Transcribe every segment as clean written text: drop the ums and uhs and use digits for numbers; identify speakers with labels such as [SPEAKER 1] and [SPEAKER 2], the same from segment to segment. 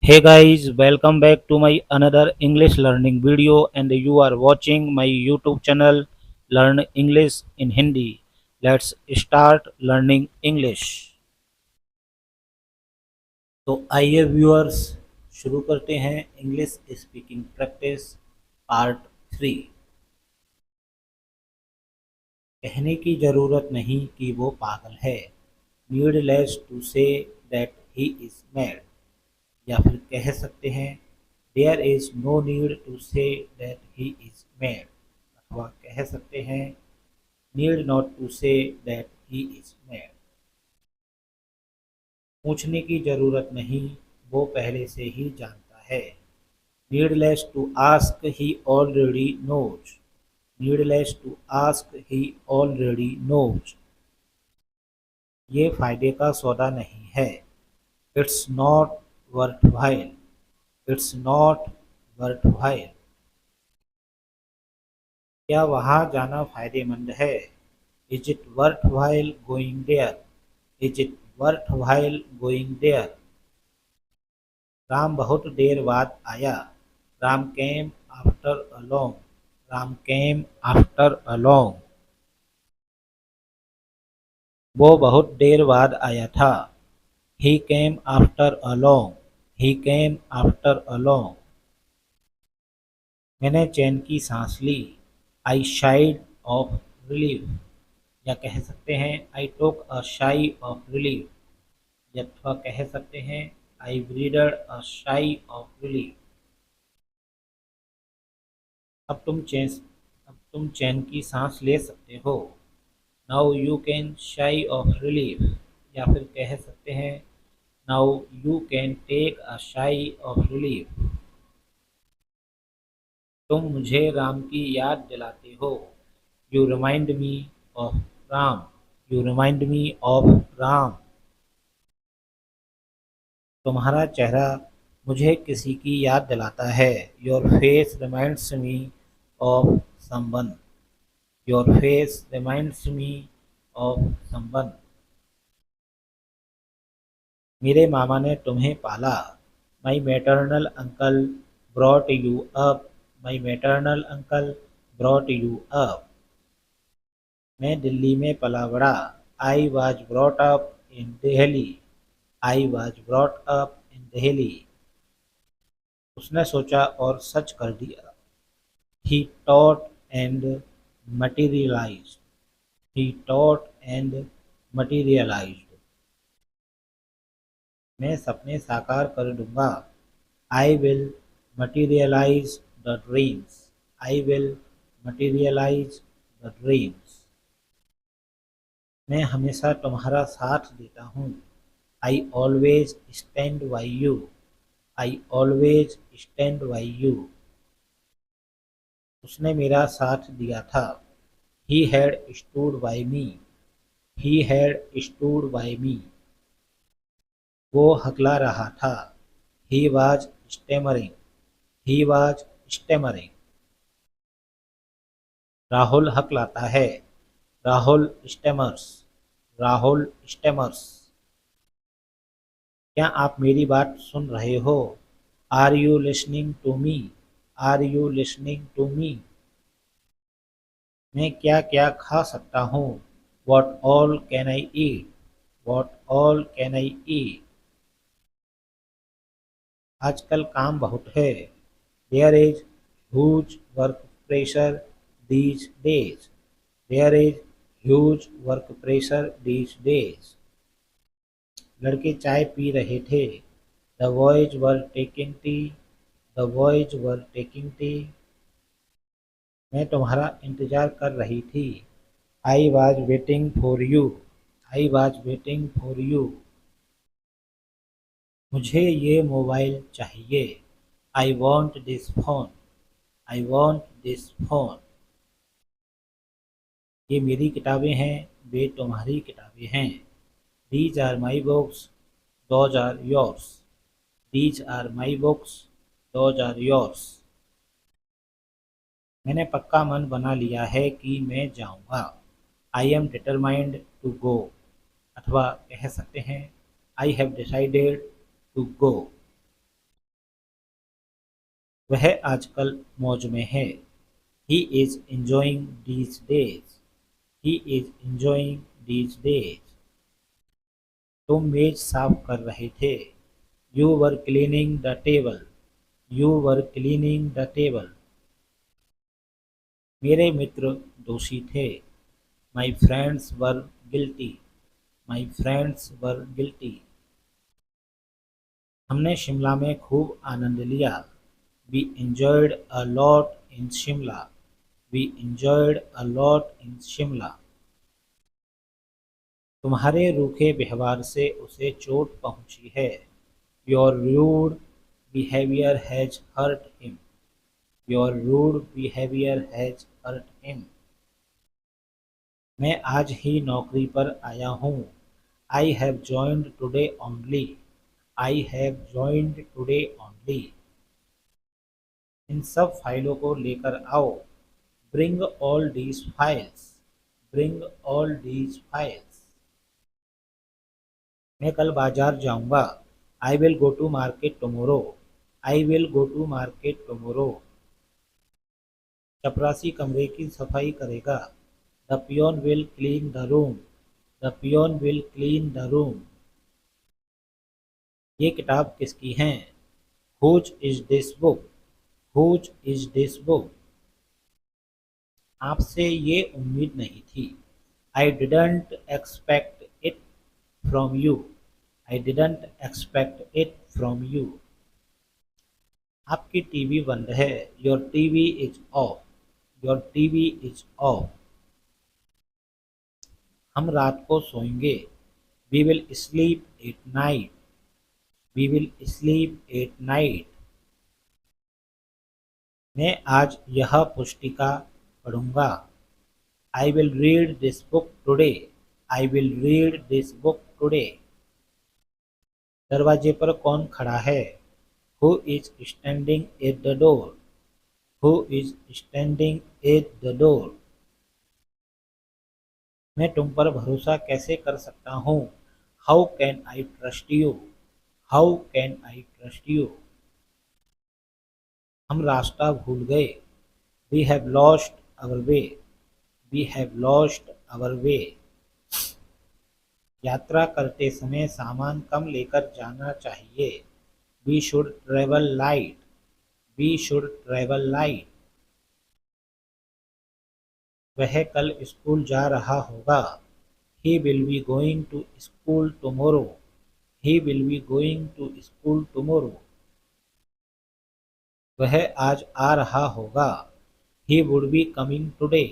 [SPEAKER 1] Hey guys, welcome back to my another English learning video and you are watching my YouTube channel Learn English in Hindi. Let's start learning English. तो आइए viewers शुरू करते हैं English speaking practice part 3। कहने की ज़रूरत नहीं कि वो पागल है। Needless to say that he is mad. या फिर कह सकते हैं there is no need to say that he is mad. अथवा कह सकते हैं need not to say that he is mad. पूछने की ज़रूरत नहीं, वो पहले से ही जानता है। Needless to ask he already knows. Needless to ask he already knows. ये फ़ायदे का सौदा नहीं है। It's not worthwhile. It's not worthwhile. क्या वहाँ जाना फ़ायदेमंद है? Is it worth while going there? Is it worth while going there? Ram बहुत देर बाद आया। Ram came after a long. Ram came after a long. वो बहुत देर बाद आया था। He came after a long. He came after a long. मैंने चैन की सांस ली। आई शाइड ऑफ रिलीफ। या कह सकते हैं आई टुक अ शाई ऑफ रिलीफ। अथवा कह सकते हैं आई breeder a sigh of relief. अब तुम चैन अब तुम चैन की सांस ले सकते हो। Now you can sigh of relief. या फिर कह सकते हैं now you can take a sigh of relief. तुम मुझे राम की याद दिलाते हो। You remind me of Ram. You remind me of Ram. तुम्हारा चेहरा मुझे किसी की याद दिलाता है। Your face reminds me of someone. Your face reminds me of someone. मेरे मामा ने तुम्हें पाला। My maternal uncle brought you up. My maternal uncle brought you up. मैं दिल्ली में पला बड़ा। I was brought up in Delhi. I was brought up in Delhi. उसने सोचा और सच कर दिया। He thought and materialized. He thought and materialized. मैं सपने साकार कर दूंगा। I will materialize the dreams. I will materialize the dreams. मैं हमेशा तुम्हारा साथ देता हूँ। I always stand by you. I always stand by you. उसने मेरा साथ दिया था। He had stood by me. He had stood by me. वो हकला रहा था। He was stammering. He was stammering. Rahul हकलाता है। राहुल स्टेमर्स। राहुल स्टेमर्स। क्या आप मेरी बात सुन रहे हो? Are you listening to me? Are you listening to me? मैं क्या क्या खा सकता हूँ? What all can I eat? What all can I eat? आजकल काम बहुत है। There is huge work pressure these days. There is huge work pressure these days. लड़के चाय पी रहे थे। The boys were taking tea. The boys were taking tea. मैं तुम्हारा इंतजार कर रही थी। आई was waiting for you. I was waiting for you. मुझे ये मोबाइल चाहिए। I want this phone. I want this phone. ये मेरी किताबें हैं, वे तुम्हारी किताबें हैं। These are my books, those are yours. These are my books, those are yours. मैंने पक्का मन बना लिया है कि मैं जाऊंगा। I am determined to go. अथवा कह सकते हैं I have decided to go. वह आजकल मौज में है। He is enjoying these days. He is enjoying these days. तुम मेज साफ कर रहे थे। You were cleaning the table. You were cleaning the table. मेरे मित्र दोषी थे। My friends were guilty. My friends were guilty. हमने शिमला में खूब आनंद लिया। We enjoyed a lot in Shimla. We enjoyed a lot in Shimla. तुम्हारे रूखे व्यवहार से उसे चोट पहुंची है। Your rude behaviour has hurt him. Your rude behaviour has hurt him. मैं आज ही नौकरी पर आया हूँ। I have joined today only. I have joined today only. इन सब फाइलों को लेकर आओ। Bring all these files. Bring all these files. मैं कल बाजार जाऊंगा। I will go to market tomorrow. I will go to market tomorrow. चपरासी कमरे की सफाई करेगा। The peon will clean the room. The peon will clean the room. ये किताब किसकी है? Whose is this book? Whose is this book? आपसे ये उम्मीद नहीं थी। I didn't expect it from you. I didn't expect it from you. आपकी टीवी बंद है। Your TV is off. Your TV is off. हम रात को सोएंगे। We will sleep at night. We will sleep at night. मैं आज यह पुस्तिका पढ़ूंगा। I will read this book today. I will read this book today. दरवाजे पर कौन खड़ा है? Who is standing at the door? Who is standing at the door? मैं तुम पर भरोसा कैसे कर सकता हूँ? How can I trust you? How can I trust you? हम रास्ता भूल गए। We have lost our way. We have lost our way. यात्रा करते समय सामान कम लेकर जाना चाहिए। We should travel light. We should travel light. वह कल स्कूल जा रहा होगा। He will be going to school tomorrow. He will be going to school tomorrow. वह आज आ रहा होगा। He would be coming today.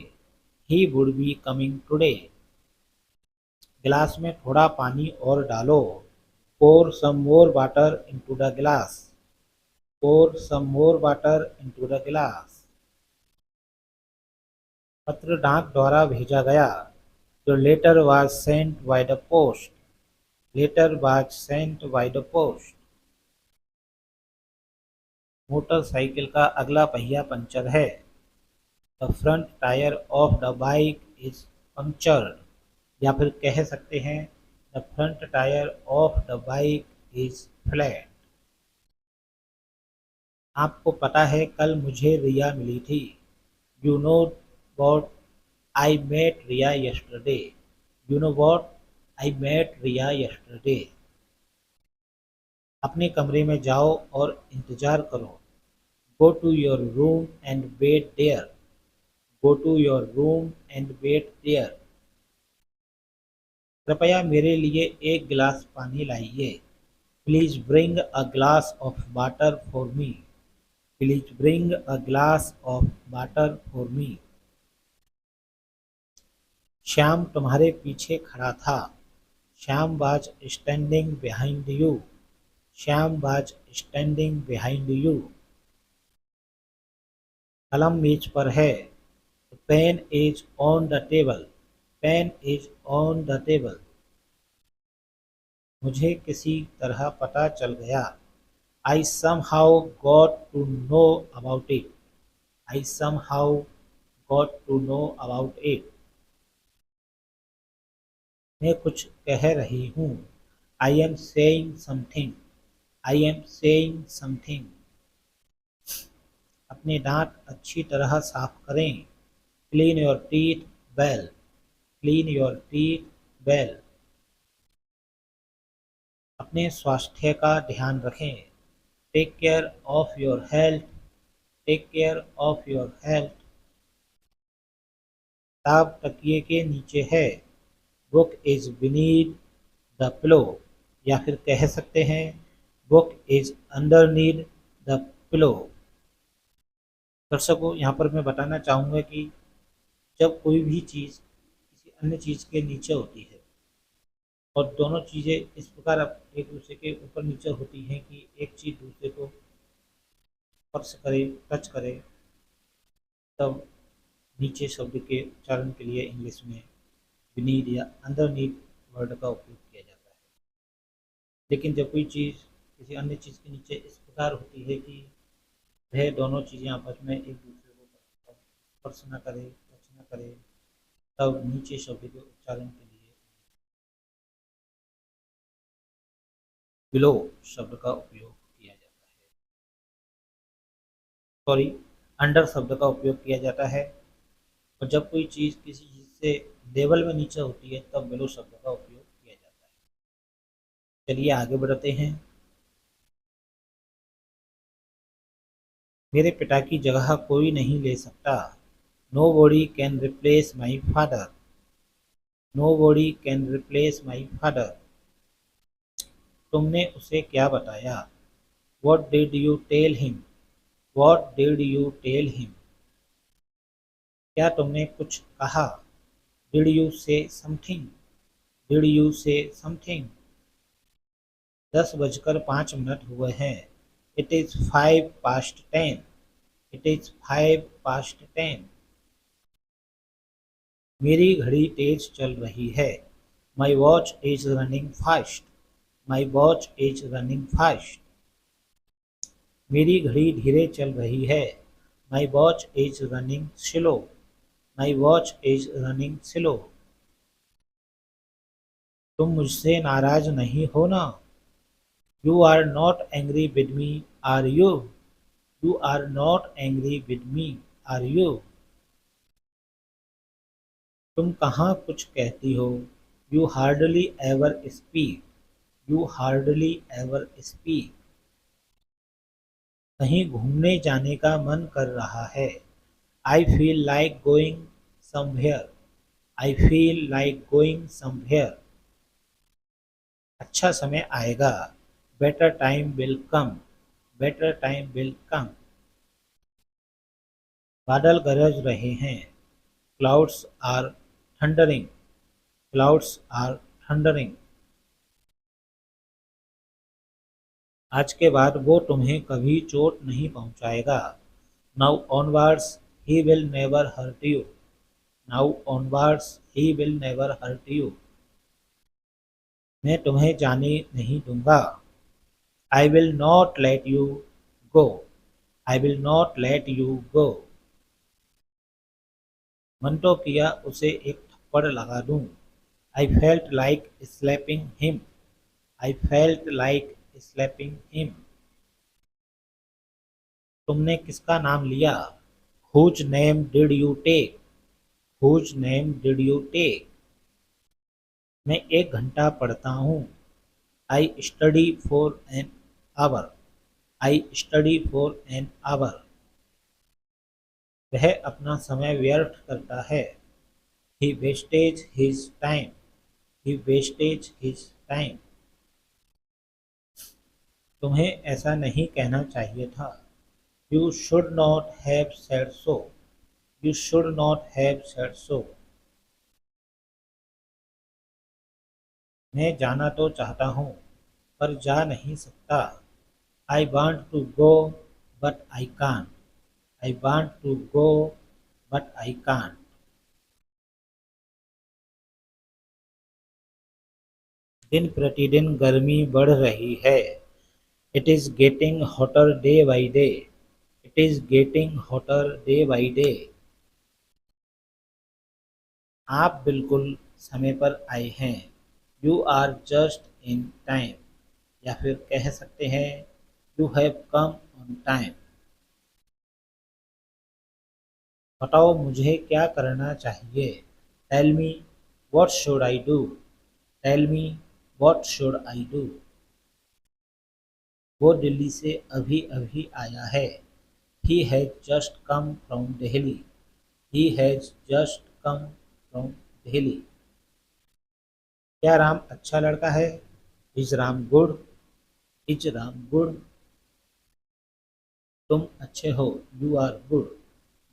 [SPEAKER 1] He would be coming today. गिलास में थोड़ा पानी और डालो। pour some more water into the glass। pour some more water into the glass। पत्र डाक द्वारा भेजा गया। The letter was sent by the post। Letter was sent by the post। Motorcycle का अगला पहिया पंचर है। The front tire of the bike is punctured। या फिर कह सकते हैं The front tire of the bike is flat। आपको पता है कल मुझे रिया मिली थी। You know what? I met Riya yesterday। You know what? I met Riya yesterday। अपने कमरे में जाओ और इंतजार करो। Go to your room and wait there। Go to your room and wait there। कृपया मेरे लिए एक गिलास पानी लाइए। Please bring a glass of water for me। Please bring a glass of water for me। Shyam तुम्हारे पीछे खड़ा था। Shyam was standing behind you। Shyam was standing behind you। कलम मेज पर है। The pen is on the table। Pen is on the table। मुझे किसी तरह पता चल गया। I somehow got to know about it। I somehow got to know about it। मैं कुछ कह रही हूँ। I am saying something। I am saying something। अपने दांत अच्छी तरह साफ करें। Clean your teeth well. Clean your teeth well. अपने स्वास्थ्य का ध्यान रखें। Take care of your health. Take care of your health. किताब तकिए के नीचे है। Book is beneath the pillow. या फिर कह सकते हैं book is underneath the pillow. दर्शकों, यहाँ पर मैं बताना चाहूँगा कि जब कोई भी चीज़ किसी अन्य चीज़ के नीचे होती है और दोनों चीज़ें इस प्रकार एक दूसरे के ऊपर नीचे होती हैं कि एक चीज़ दूसरे को स्पर्श करे, टच करे, तब नीचे शब्द के उच्चारण के लिए इंग्लिश में बीनीथ या अंडरनीथ वर्ड का उपयोग किया जाता है। लेकिन जब कोई चीज़ किसी अन्य चीज़ के नीचे इस प्रकार होती है कि वह दोनों चीज़ें आपस में एक दूसरे को स्पर्श न करे, टच न करे, तब नीचे शब्द के उच्चारण के लिए बिलो शब्द का उपयोग किया जाता है। सॉरी, अंडर शब्द का उपयोग किया जाता है। और जब कोई चीज़ किसी चीज़ से लेवल में नीचे होती है तब बिलो शब्द का उपयोग किया जाता है। चलिए आगे बढ़ते हैं। मेरे पिता की जगह कोई नहीं ले सकता। Nobody can replace my father. Nobody can replace my father. तुमने उसे क्या बताया? What did you tell him? What did you tell him? क्या तुमने कुछ कहा? Did you say something? Did you say something? 10:05 हुए हैं। It is 5 past 10। It is 5 past 10। मेरी घड़ी तेज चल रही है। My watch is running fast. My watch is running fast. मेरी घड़ी धीरे चल रही है। My watch is running slow. My watch is running slow. तुम मुझसे नाराज नहीं हो ना? You are not angry with me, are you? You are not angry with me, are you? तुम कहाँ कुछ कहती हो? You hardly ever speak. You hardly ever speak. कहीं घूमने जाने का मन कर रहा है। I feel like going somewhere. I feel like going somewhere. अच्छा समय आएगा। Better time will come. Better time will come. बादल गरज रहे हैं। Clouds are thundering. Clouds are thundering. आज के बाद वो तुम्हें कभी चोट नहीं पहुंचाएगा। Now onwards he will never hurt you. Now onwards he will never hurt you. मैं तुम्हें जाने नहीं दूंगा। I will not let you go. I will not let you go. मन तो किया उसे एक थप्पड़ लगा दूं। आई felt like slapping him. I felt like slapping him. तुमने किसका नाम लिया? Whose name did you take? Whose name did you take? मैं 1 घंटा पढ़ता हूँ। I study for an hour. I study for an hour. वह अपना समय व्यर्थ करता है। He wastes his time. He wastes his time. तुम्हें ऐसा नहीं कहना चाहिए था। You should not have said so. You should not have said सो। मैं जाना तो चाहता हूँ पर जा नहीं सकता। I want to go but I can't. I want to go but I can't. दिन प्रतिदिन गर्मी बढ़ रही है। It is getting hotter day by day. It is getting hotter day by day. आप बिल्कुल समय पर आए हैं। You are just in time. या फिर कह सकते हैं you have come on time. बताओ मुझे क्या करना चाहिए। Tell me what should I do. Tell me what should I do. वो दिल्ली से अभी अभी आया है। He has just come from Delhi. He has just come from Delhi. क्या राम अच्छा लड़का है। Is Ram good. Is Ram good. तुम अच्छे हो। You are good.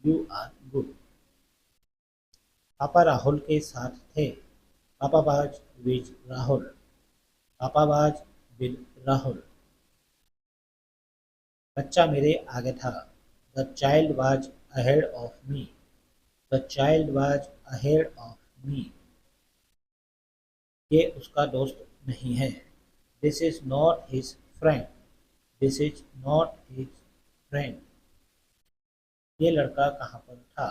[SPEAKER 1] You are good. पापा राहुल के साथ थे। पापा बाज विज राहुल। पापा बाज विद राहुल। बच्चा मेरे आगे था। The child was ahead of me. The child was ahead of me. ये उसका दोस्त नहीं है। This is not his friend. This is not his friend. ये लड़का कहाँ पर था।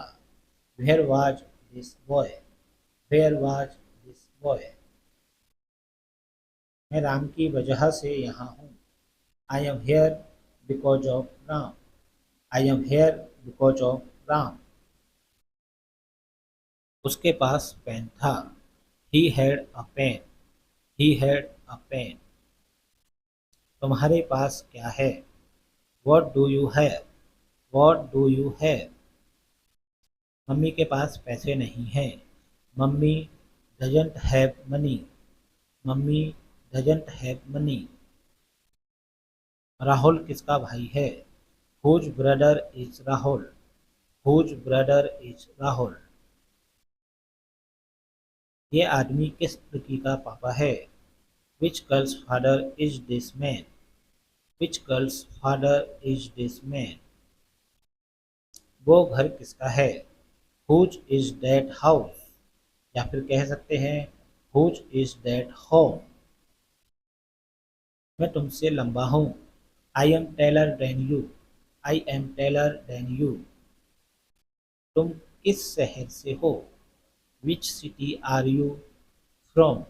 [SPEAKER 1] Where was this boy. Where was this boy. मैं राम की वजह से यहाँ हूँ। I am here because of Ram. I am here because of Ram. उसके पास पेन था। He had a pen. He had a pen. तुम्हारे पास क्या है। What do you have. What do you have. Mummy के पास पैसे नहीं हैं। Mummy doesn't have money. Mummy doesn't have money. Rahul किसका भाई है। Whose brother is Rahul. Whose brother is Rahul. ये आदमी किस लड़की का पापा है। Which girl's father is this man. Which girl's father is this man. वो घर किसका है। Whose is that house. या फिर कह सकते हैं हुज इज दैट होम। मैं तुमसे लंबा हूँ। I am taller than you. I am taller than you. तुम किस शहर से हो। Which city are you from.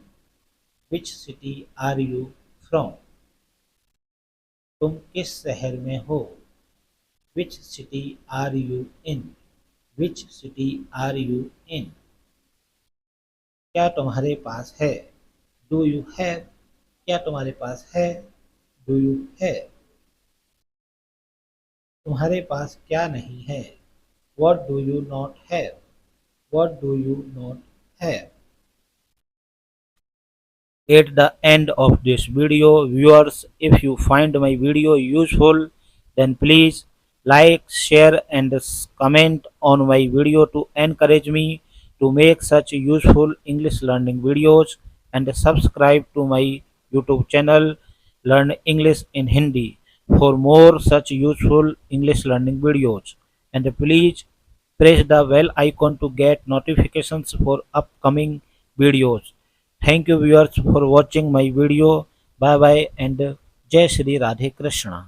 [SPEAKER 1] Which city are you from. तुम किस शहर में हो। Which city are you in. Which city are you in. क्या तुम्हारे पास है। Do you have. क्या तुम्हारे पास है। Do you have. तुम्हारे पास क्या नहीं है। What do you not have? What do you not have? At the end of this video, viewers, if you find my video useful, then please like, share and comment on my video to encourage me to make such useful English learning videos, and subscribe to my YouTube channel Learn English in Hindi for more such useful English learning videos. And please press the bell icon to get notifications for upcoming videos. Thank you viewers for watching my video. Bye bye and Jai Shri Radhe Krishna.